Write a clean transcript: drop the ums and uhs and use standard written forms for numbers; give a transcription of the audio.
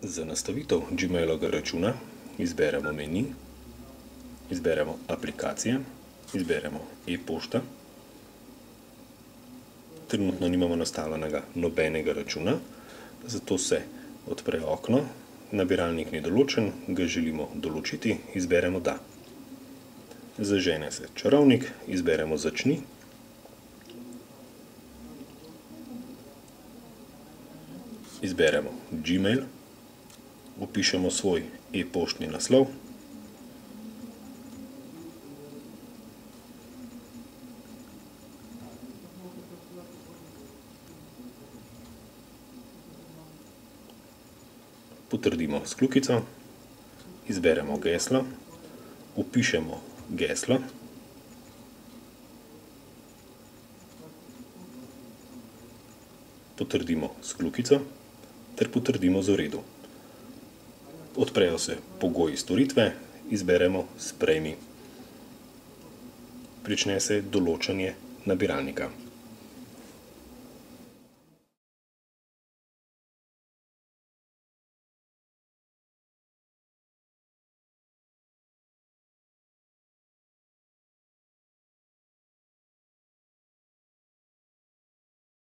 Za nastavitev Gmailovega računa izberemo meni, izberemo aplikacije, izberemo e-pošta. Trenutno nimamo nastavljenega nobenega računa, zato se odpre okno, nabiralnik ni določen, ga želimo določiti, izberemo da. Zažene se čarovnik, izberemo začni. Izberemo Gmail, vpišemo svoj e-poštni naslov. Potrdimo s kljukico, izberemo geslo, vpišemo geslo. Potrdimo s kljukico ter potrdimo z v redu. Odprejo se pogoji storitve, izberemo sprejmi. Prične se določanje nabiralnika.